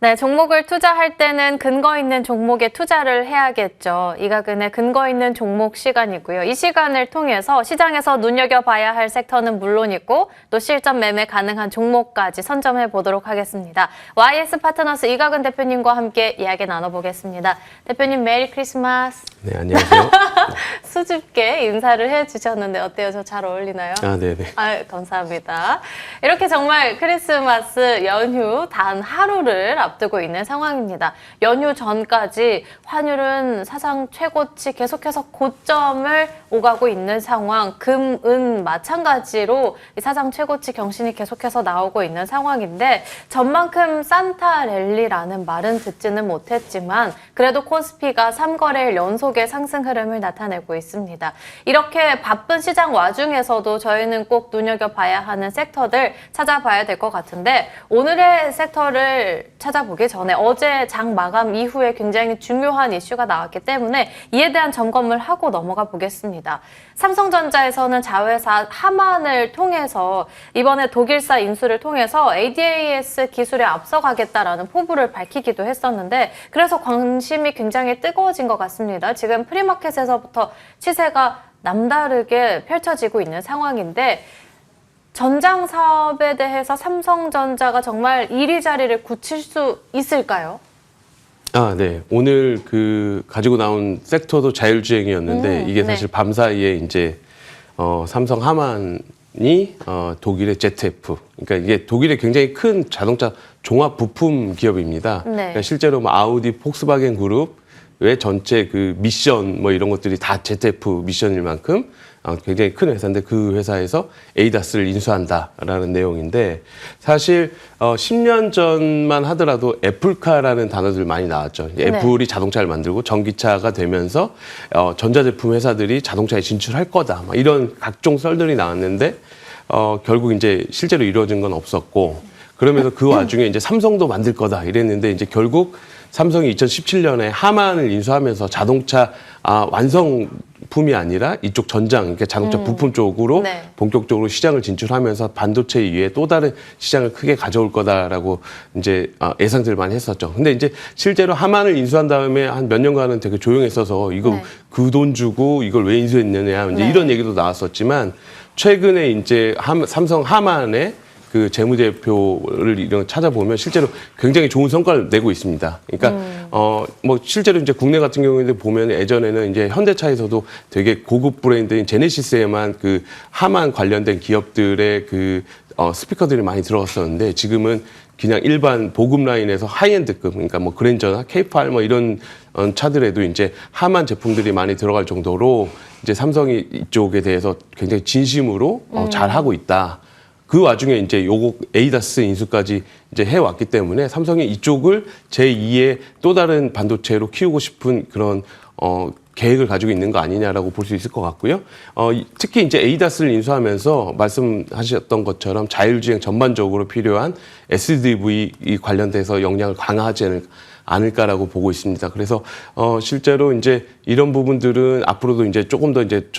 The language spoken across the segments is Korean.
네, 종목을 투자할 때는 근거 있는 종목에 투자를 해야겠죠. 이가근의 근거 있는 종목 시간이고요. 이 시간을 통해서 시장에서 눈여겨봐야 할 섹터는 물론이고 또 실전 매매 가능한 종목까지 선점해 보도록 하겠습니다. YS 파트너스 이가근 대표님과 함께 이야기 나눠보겠습니다. 대표님 메리 크리스마스. 네, 안녕하세요. 수줍게 인사를 해주셨는데 어때요? 저 잘 어울리나요? 아, 네네. 아유, 감사합니다. 이렇게 정말 크리스마스 연휴 단 하루를 앞두고 있는 상황입니다. 연휴 전까지 환율은 사상 최고치 계속해서 고점을 오가고 있는 상황, 금, 은 마찬가지로 이 사상 최고치 경신이 계속해서 나오고 있는 상황인데 전만큼 산타 랠리라는 말은 듣지는 못했지만 그래도 코스피가 3거래일 연속의 상승 흐름을 나타내고 있습니다. 이렇게 바쁜 시장 와중에서도 저희는 꼭 눈여겨봐야 하는 섹터들 찾아봐야 될 것 같은데 오늘의 섹터를 찾아보기 전에 어제 장 마감 이후에 굉장히 중요한 이슈가 나왔기 때문에 이에 대한 점검을 하고 넘어가 보겠습니다. 삼성전자에서는 자회사 하만을 통해서 이번에 독일사 인수를 통해서 ADAS 기술에 앞서가겠다라는 포부를 밝히기도 했었는데 그래서 관심이 굉장히 뜨거워진 것 같습니다. 지금 프리마켓에서부터 시세가 남다르게 펼쳐지고 있는 상황인데 전장 사업에 대해서 삼성전자가 정말 1위 자리를 굳힐 수 있을까요? 아, 네. 오늘 가지고 나온 섹터도 자율주행이었는데 이게 사실 네. 밤사이에 이제 삼성 하만이 독일의 ZF, 그러니까 이게 독일의 굉장히 큰 자동차 종합 부품 기업입니다. 네. 그러니까 실제로 뭐 아우디, 폭스바겐 그룹의 전체 그 미션 뭐 이런 것들이 다 ZF 미션일 만큼 굉장히 큰 회사인데 그 회사에서 에이다스를 인수한다라는 내용인데 사실 10년 전만 하더라도 애플카라는 단어들 많이 나왔죠. 이제 네. 애플이 자동차를 만들고 전기차가 되면서 전자제품 회사들이 자동차에 진출할 거다. 막 이런 각종 썰들이 나왔는데 결국 이제 실제로 이루어진 건 없었고 그러면서 그 와중에 이제 삼성도 만들 거다 이랬는데 이제 삼성이 2017년에 하만을 인수하면서 자동차 완성품이 아니라 이쪽 전장, 그러니까 자동차 부품 쪽으로 네. 본격적으로 시장을 진출하면서 반도체 이외에 또 다른 시장을 크게 가져올 거다라고 이제 예상들을 많이 했었죠. 근데 이제 실제로 하만을 인수한 다음에 한 몇 년간은 되게 조용했어서 이거 네. 그 돈 주고 이걸 왜 인수했느냐 이제 네. 이런 얘기도 나왔었지만 최근에 이제 삼성 하만의 그 재무제표를 이런 찾아보면 실제로 굉장히 좋은 성과를 내고 있습니다. 그러니까 뭐 실제로 이제 국내 같은 경우에 보면 예전에는 이제 현대차에서도 되게 고급 브랜드인 제네시스에만 그 하만 관련된 기업들의 스피커들이 많이 들어갔었는데 지금은 그냥 일반 보급 라인에서 하이엔드급, 그러니까 뭐 그랜저나 K8 뭐 이런 차들에도 이제 하만 제품들이 많이 들어갈 정도로 이제 삼성이 이쪽에 대해서 굉장히 진심으로 잘 하고 있다. 그 와중에 이제 요거 에이다스 인수까지 이제 해왔기 때문에 삼성이 이쪽을 제2의 또 다른 반도체로 키우고 싶은 그런 계획을 가지고 있는 거 아니냐라고 볼 수 있을 것 같고요. 특히 이제 에이다스를 인수하면서 말씀하셨던 것처럼 자율주행 전반적으로 필요한 SDV 관련돼서 역량을 강화하지 않을까라고 보고 있습니다. 그래서 실제로 이제 이런 부분들은 앞으로도 이제 조금 더 이제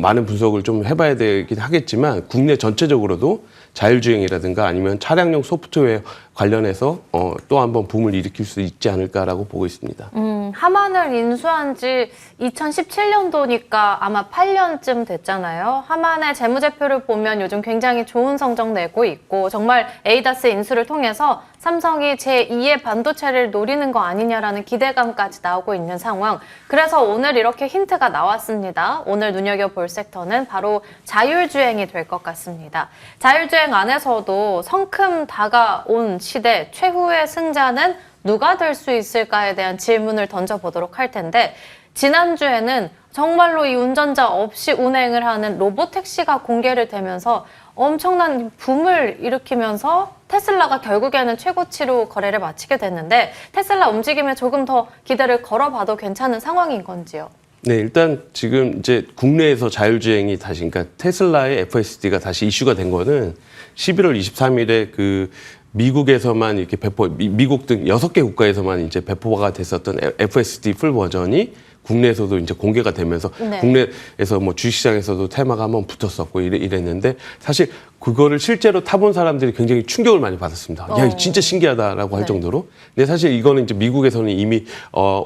많은 분석을 좀 해봐야 되긴 하겠지만 국내 전체적으로도 자율주행이라든가 아니면 차량용 소프트웨어 관련해서 또 한번 붐을 일으킬 수 있지 않을까라고 보고 있습니다. 하만을 인수한 지 2017년도니까 아마 8년쯤 됐잖아요. 하만의 재무제표를 보면 요즘 굉장히 좋은 성적 내고 있고 정말 에이다스 인수를 통해서 삼성이 제2의 반도체를 노리는 거 아니냐라는 기대감까지 나오고 있는 상황. 그래서 오늘 이렇게 힌트가 나왔습니다. 오늘 눈여겨볼 섹터는 바로 자율주행이 될 것 같습니다. 자율주행 안에서도 성큼 다가온 시대 최후의 승자는 누가 될 수 있을까에 대한 질문을 던져보도록 할 텐데 지난주에는 정말로 이 운전자 없이 운행을 하는 로보택시가 공개를 되면서 엄청난 붐을 일으키면서 테슬라가 결국에는 최고치로 거래를 마치게 됐는데 테슬라 움직임에 조금 더 기대를 걸어봐도 괜찮은 상황인 건지요? 네, 일단 지금 이제 국내에서 자율주행이 다시, 그러니까 테슬라의 FSD가 다시 이슈가 된 거는 11월 23일에 미국에서만 이렇게 미국 등 6개 국가에서만 이제 배포가 됐었던 FSD 풀 버전이 국내에서도 이제 공개가 되면서 네. 국내에서 뭐 주식시장에서도 테마가 한번 붙었었고 이랬는데 사실 그거를 실제로 타본 사람들이 굉장히 충격을 많이 받았습니다. 야, 이거 진짜 신기하다라고 할 네. 정도로. 근데 사실 이거는 이제 미국에서는 이미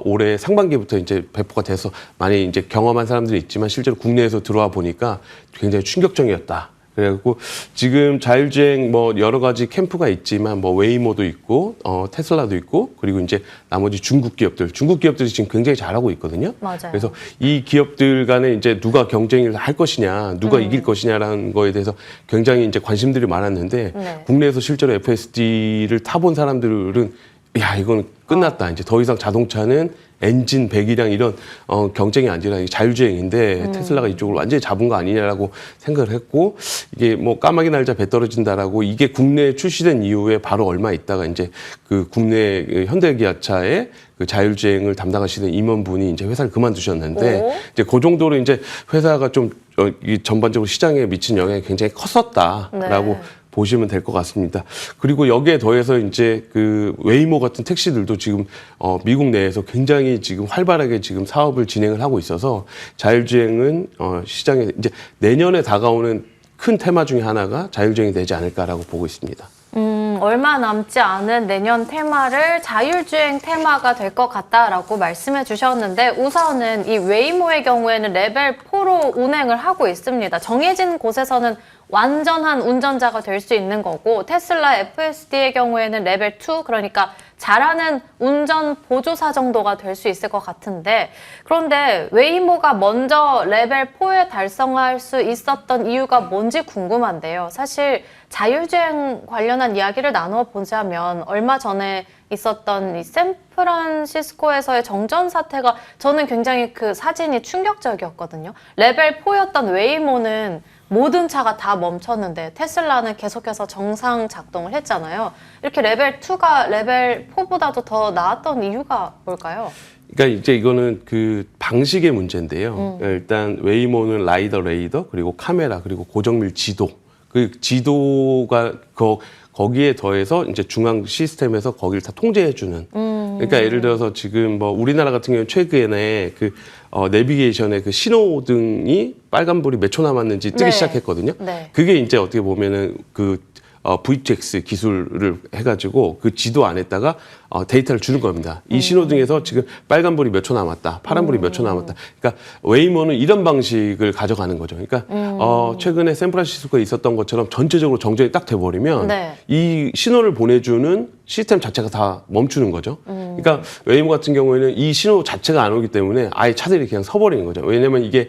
올해 상반기부터 이제 배포가 돼서 많이 이제 경험한 사람들이 있지만 실제로 국내에서 들어와 보니까 굉장히 충격적이었다. 그래갖고 지금 자율주행 뭐 여러 가지 캠프가 있지만 뭐 웨이모도 있고 테슬라도 있고 그리고 이제 나머지 중국 기업들이 지금 굉장히 잘하고 있거든요. 맞아요. 그래서 이 기업들 간에 이제 누가 경쟁을 할 것이냐, 누가 이길 것이냐라는 거에 대해서 굉장히 이제 관심들이 많았는데 네. 국내에서 실제로 FSD를 타본 사람들은 야, 이건 끝났다. 이제 더 이상 자동차는 엔진, 배기량 이런 경쟁이 아니라 자율주행인데 테슬라가 이쪽을 완전히 잡은 거 아니냐라고 생각을 했고 이게 뭐 까마귀 날자 배 떨어진다라고 이게 국내에 출시된 이후에 바로 얼마 있다가 이제 그 국내 현대기아차의 그 자율주행을 담당하시는 임원분이 이제 회사를 그만두셨는데 오. 이제 그 정도로 이제 회사가 좀 이 전반적으로 시장에 미친 영향이 굉장히 컸었다라고 네. 보시면 될 것 같습니다. 그리고 여기에 더해서 이제 그 웨이모 같은 택시들도 지금 미국 내에서 굉장히 지금 활발하게 지금 사업을 진행을 하고 있어서 자율주행은 시장에 이제 내년에 다가오는 큰 테마 중에 하나가 자율주행이 되지 않을까라고 보고 있습니다. 얼마 남지 않은 내년 테마를 자율주행 테마가 될 것 같다라고 말씀해 주셨는데 우선은 이 웨이모의 경우에는 레벨 4로 운행을 하고 있습니다. 정해진 곳에서는 완전한 운전자가 될 수 있는 거고 테슬라 FSD의 경우에는 레벨 2 그러니까 잘하는 운전 보조사 정도가 될 수 있을 것 같은데 그런데 웨이모가 먼저 레벨 4에 달성할 수 있었던 이유가 뭔지 궁금한데요. 사실 자율주행 관련한 이야기를 나눠보자면 얼마 전에 있었던 이 샌프란시스코에서의 정전 사태가 저는 굉장히 그 사진이 충격적이었거든요. 레벨 4였던 웨이모는 모든 차가 다 멈췄는데 테슬라는 계속해서 정상 작동을 했잖아요. 이렇게 레벨 2가 레벨 4보다도 더 나았던 이유가 뭘까요? 그러니까 이제 이거는 그 방식의 문제인데요. 일단 웨이모는 라이더, 레이더, 그리고 카메라, 그리고 고정밀 지도. 그 지도가 거기에 더해서 이제 중앙 시스템에서 거기를 다 통제해주는. 그러니까 예를 들어서 지금 뭐 우리나라 같은 경우는 최근에 그 내비게이션의 그 신호등이 빨간불이 몇 초 남았는지 뜨기 네. 시작했거든요. 네. 그게 이제 어떻게 보면은 그 VTX 기술을 해가지고 그 지도 안에다가 데이터를 주는 겁니다. 이 신호등에서 지금 빨간불이 몇 초 남았다, 파란불이 몇 초 남았다. 그러니까 웨이모는 이런 방식을 가져가는 거죠. 그러니까 최근에 샌프란시스코에 있었던 것처럼 전체적으로 정전이 딱 돼버리면 네. 이 신호를 보내주는 시스템 자체가 다 멈추는 거죠. 그러니까 웨이모 같은 경우에는 이 신호 자체가 안 오기 때문에 아예 차들이 그냥 서버리는 거죠. 왜냐면 이게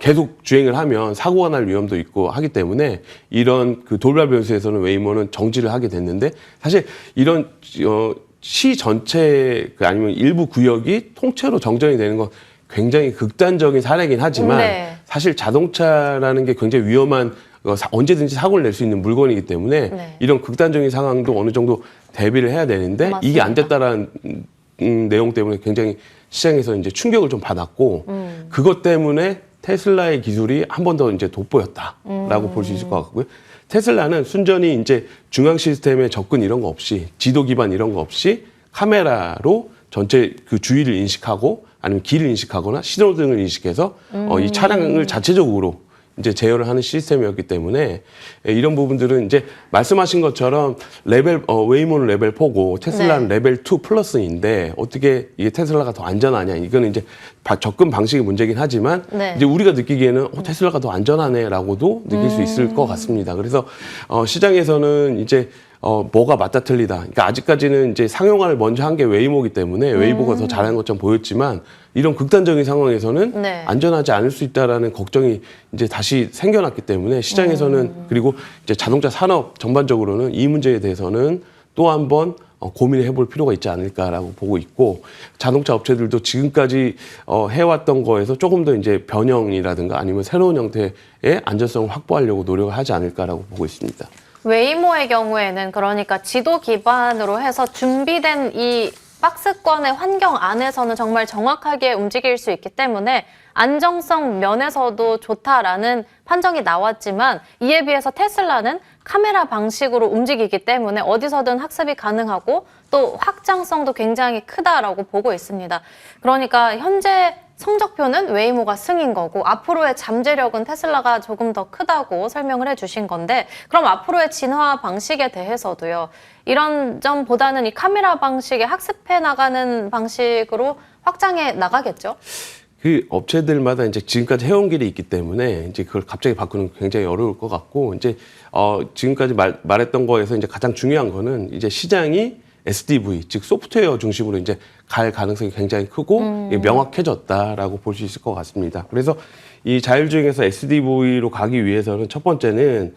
계속 주행을 하면 사고가 날 위험도 있고 하기 때문에 이런 그 돌발 변수에서는 웨이모는 정지를 하게 됐는데 사실 이런 시 전체 아니면 일부 구역이 통째로 정전이 되는 건 굉장히 극단적인 사례긴 하지만 네. 사실 자동차라는 게 굉장히 위험한 언제든지 사고를 낼 수 있는 물건이기 때문에 네. 이런 극단적인 상황도 어느 정도 대비를 해야 되는데 맞습니다. 이게 안 됐다라는 내용 때문에 굉장히 시장에서 이제 충격을 좀 받았고 그것 때문에 테슬라의 기술이 한 번 더 이제 돋보였다라고 볼 수 있을 것 같고요. 테슬라는 순전히 이제 중앙 시스템에 접근 이런 거 없이 지도 기반 이런 거 없이 카메라로 전체 그 주위를 인식하고 아니면 길을 인식하거나 신호등을 인식해서 이 차량을 자체적으로 이제 제어를 하는 시스템이었기 때문에 이런 부분들은 이제 말씀하신 것처럼 웨이모는 레벨 4고 테슬라는 네. 레벨 2 플러스인데 어떻게 이게 테슬라가 더 안전하냐 이거는 이제 접근 방식의 문제긴 하지만 네. 이제 우리가 느끼기에는 테슬라가 더 안전하네라고도 느낄 수 있을 것 같습니다. 그래서 시장에서는 이제 뭐가 맞다 틀리다. 그러니까 아직까지는 이제 상용화를 먼저 한 게 웨이모이기 때문에 웨이모가 더 잘하는 것처럼 보였지만 이런 극단적인 상황에서는 네. 안전하지 않을 수 있다라는 걱정이 이제 다시 생겨났기 때문에 시장에서는 그리고 이제 자동차 산업 전반적으로는 이 문제에 대해서는 또 한 번 고민을 해볼 필요가 있지 않을까라고 보고 있고 자동차 업체들도 지금까지 해왔던 거에서 조금 더 이제 변형이라든가 아니면 새로운 형태의 안전성을 확보하려고 노력을 하지 않을까라고 보고 있습니다. 웨이모의 경우에는 그러니까 지도 기반으로 해서 준비된 이 박스권의 환경 안에서는 정말 정확하게 움직일 수 있기 때문에 안정성 면에서도 좋다라는 판정이 나왔지만 이에 비해서 테슬라는 카메라 방식으로 움직이기 때문에 어디서든 학습이 가능하고 또 확장성도 굉장히 크다라고 보고 있습니다. 그러니까 현재 성적표는 웨이모가 승인 거고 앞으로의 잠재력은 테슬라가 조금 더 크다고 설명을 해주신 건데 그럼 앞으로의 진화 방식에 대해서도요. 이런 점보다는 이 카메라 방식에 학습해 나가는 방식으로 확장해 나가겠죠? 그 업체들마다 이제 지금까지 해온 길이 있기 때문에 이제 그걸 갑자기 바꾸는 게 굉장히 어려울 것 같고 이제 지금까지 말했던 거에서 이제 가장 중요한 거는 이제 시장이 SDV 즉 소프트웨어 중심으로 이제 갈 가능성이 굉장히 크고 명확해졌다라고 볼 수 있을 것 같습니다. 그래서 이 자율주행에서 SDV로 가기 위해서는 첫 번째는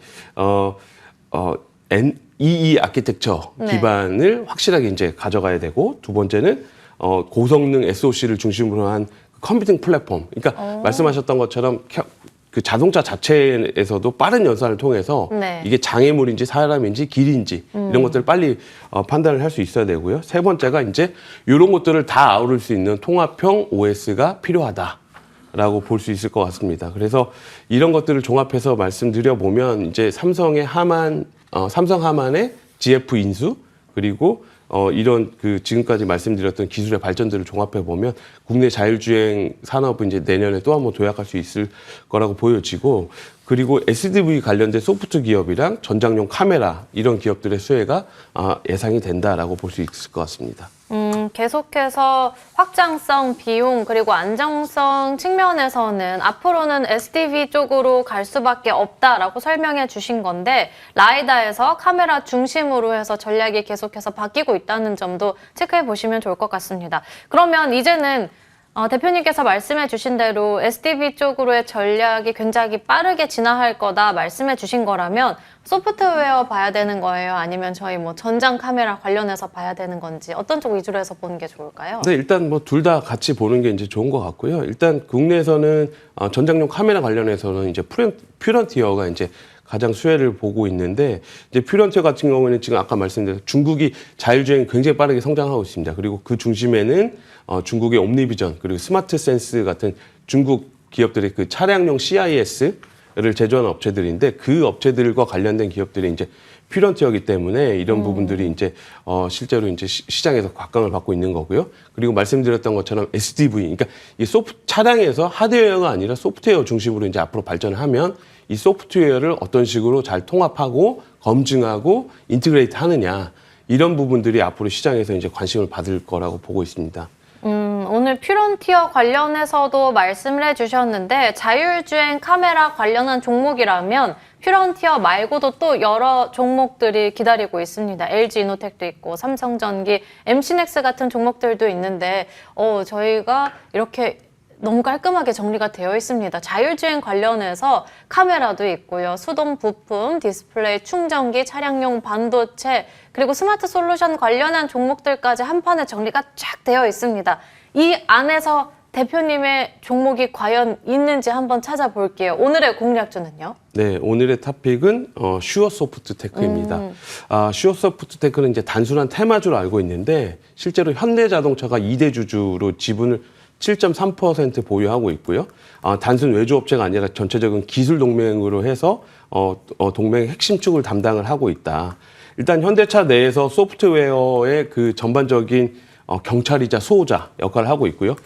EE 아키텍처 네. 기반을 확실하게 이제 가져가야 되고 두 번째는 고성능 SoC를 중심으로 한 컴퓨팅 플랫폼. 그러니까 말씀하셨던 것처럼 그 자동차 자체에서도 빠른 연산을 통해서 네. 이게 장애물인지 사람인지 길인지 이런 것들을 빨리 판단을 할 수 있어야 되고요. 세 번째가 이제 이런 것들을 다 아우를 수 있는 통합형 OS가 필요하다라고 볼 수 있을 것 같습니다. 그래서 이런 것들을 종합해서 말씀드려 보면 이제 삼성 하만의 GF 인수 그리고 이런 그 지금까지 말씀드렸던 기술의 발전들을 종합해 보면 국내 자율주행 산업은 이제 내년에 또 한번 도약할 수 있을 거라고 보여지고 그리고 SDV 관련된 소프트 기업이랑 전장용 카메라 이런 기업들의 수혜가 예상이 된다라고 볼 수 있을 것 같습니다. 계속해서 확장성, 비용 그리고 안정성 측면에서는 앞으로는 SDV 쪽으로 갈 수밖에 없다라고 설명해 주신 건데 라이다에서 카메라 중심으로 해서 전략이 계속해서 바뀌고 있다는 점도 체크해 보시면 좋을 것 같습니다. 그러면 이제는 대표님께서 말씀해 주신 대로 SDV 쪽으로의 전략이 굉장히 빠르게 진화할 거다 말씀해 주신 거라면 소프트웨어 봐야 되는 거예요? 아니면 저희 뭐 전장 카메라 관련해서 봐야 되는 건지 어떤 쪽 위주로 해서 보는 게 좋을까요? 네, 일단 뭐 둘 다 같이 보는 게 이제 좋은 것 같고요. 일단 국내에서는 전장용 카메라 관련해서는 이제 퓨런티어가 이제 가장 수혜를 보고 있는데 이제 퓨런티어 같은 경우에는 지금 아까 말씀드린 중국이 자율주행이 굉장히 빠르게 성장하고 있습니다. 그리고 그 중심에는 중국의 옴니비전 그리고 스마트 센스 같은 중국 기업들의 그 차량용 CIS를 제조하는 업체들인데 그 업체들과 관련된 기업들이 이제 퓨런티어이기 때문에 이런 부분들이 이제 실제로 이제 시장에서 곽강을 받고 있는 거고요. 그리고 말씀드렸던 것처럼 SDV, 그러니까 이 차량에서 하드웨어가 아니라 소프트웨어 중심으로 이제 앞으로 발전을 하면 이 소프트웨어를 어떤 식으로 잘 통합하고 검증하고 인티그레이트 하느냐 이런 부분들이 앞으로 시장에서 이제 관심을 받을 거라고 보고 있습니다. 오늘 퓨런티어 관련해서도 말씀을 해주셨는데 자율주행 카메라 관련한 종목이라면 퓨런티어 말고도 또 여러 종목들이 기다리고 있습니다. LG 이노텍도 있고 삼성전기, MC넥스 같은 종목들도 있는데 저희가 이렇게 너무 깔끔하게 정리가 되어 있습니다. 자율주행 관련해서 카메라도 있고요. 수동 부품, 디스플레이, 충전기, 차량용 반도체, 그리고 스마트 솔루션 관련한 종목들까지 한 판에 정리가 쫙 되어 있습니다. 이 안에서 대표님의 종목이 과연 있는지 한번 찾아볼게요. 오늘의 공략주는요? 네, 오늘의 탑픽은 슈어소프트테크입니다. 슈어소프트테크는 이제 단순한 테마주로 알고 있는데 실제로 현대자동차가 2대 주주로 지분을 7.3% 보유하고 있고요. 단순 외주업체가 아니라 전체적인 기술 동맹으로 해서 동맹의 핵심 축을 담당을 하고 있다. 일단 현대차 내에서 소프트웨어의 그 전반적인 경찰이자 수호자 역할을 하고 있고요.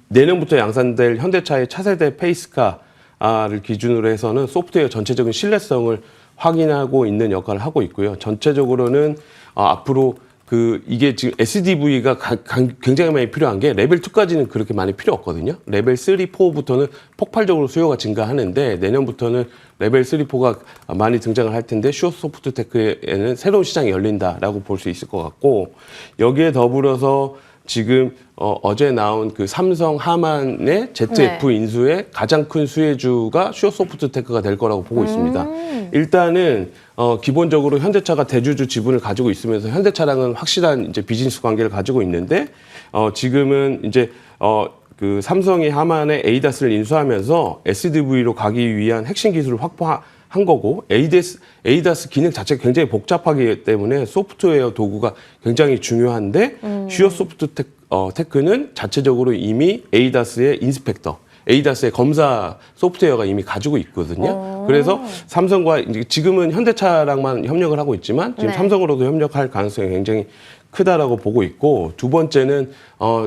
내년부터 양산될 현대차의 차세대 페이스카를 기준으로 해서는 소프트웨어 전체적인 신뢰성을 확인하고 있는 역할을 하고 있고요. 전체적으로는 앞으로 이게 지금 SDV가 굉장히 많이 필요한 게 레벨 2까지는 그렇게 많이 필요 없거든요. 레벨 3, 4부터는 폭발적으로 수요가 증가하는데 내년부터는 레벨 3, 4가 많이 등장을 할 텐데 슈어소프트테크에는 새로운 시장이 열린다라고 볼 수 있을 것 같고 여기에 더불어서 지금 어제 나온 그 삼성 하만의 ZF 인수의 가장 큰 수혜주가 슈어소프트테크가 될 거라고 보고 있습니다. 일단은 기본적으로 현대차가 대주주 지분을 가지고 있으면서 현대차랑은 확실한 이제 비즈니스 관계를 가지고 있는데 지금은 이제 그 삼성이 하만의 에이다스를 인수하면서 SDV로 가기 위한 핵심 기술을 한 거고 에이다스 기능 자체가 굉장히 복잡하기 때문에 소프트웨어 도구가 굉장히 중요한데 슈어 소프트 테크는 자체적으로 이미 에이다스의 인스펙터, 에이다스의 검사 소프트웨어가 이미 가지고 있거든요. 그래서 삼성과 이제 지금은 현대차랑만 협력을 하고 있지만 지금 네. 삼성으로도 협력할 가능성이 굉장히 크다라고 보고 있고, 두 번째는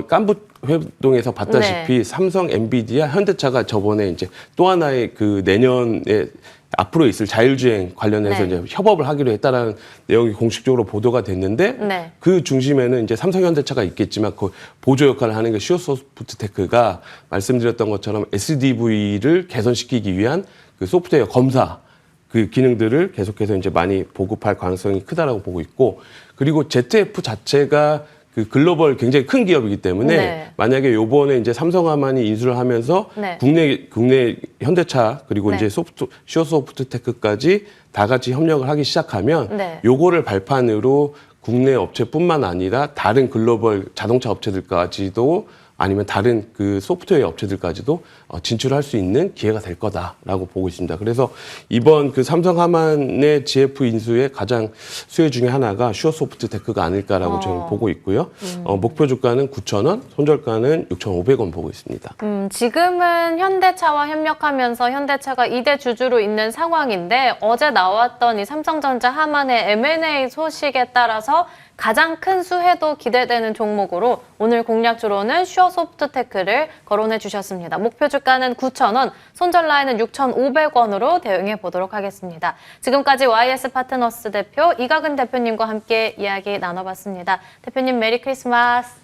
깐부 회동에서 봤다시피 네. 삼성, 엔비디아, 현대차가 저번에 이제 또 하나의 그 내년에 앞으로 있을 자율주행 관련해서 네. 이제 협업을 하기로 했다라는 내용이 공식적으로 보도가 됐는데 네. 그 중심에는 이제 삼성, 현대차가 있겠지만 그 보조 역할을 하는 게 슈어소프트테크가 말씀드렸던 것처럼 SDV를 개선시키기 위한 그 소프트웨어 검사 그 기능들을 계속해서 이제 많이 보급할 가능성이 크다라고 보고 있고, 그리고 ZF 자체가 그 글로벌 굉장히 큰 기업이기 때문에 네. 만약에 요번에 이제 삼성화만이 인수를 하면서 네. 국내 현대차 그리고 네. 이제 슈어소프트테크까지 다 같이 협력을 하기 시작하면 네. 요거를 발판으로 국내 업체뿐만 아니라 다른 글로벌 자동차 업체들까지도 아니면 다른 그 소프트웨어 업체들까지도 진출할 수 있는 기회가 될 거다라고 보고 있습니다. 그래서 이번 그 삼성 하만의 GF 인수의 가장 수혜 중에 하나가 슈어소프트테크가 아닐까라고 저는 보고 있고요. 목표 주가는 9,000원, 손절가는 6,500원 보고 있습니다. 지금은 현대차와 협력하면서 현대차가 2대 주주로 있는 상황인데, 어제 나왔던 이 삼성전자 하만의 M&A 소식에 따라서 가장 큰 수혜도 기대되는 종목으로 오늘 공략주로는 슈어소프트테크를 거론해 주셨습니다. 목표 주가는 9,000원, 손절 라인은 6,500원으로 대응해 보도록 하겠습니다. 지금까지 YS 파트너스 대표 이각은 대표님과 함께 이야기 나눠봤습니다. 대표님 메리 크리스마스.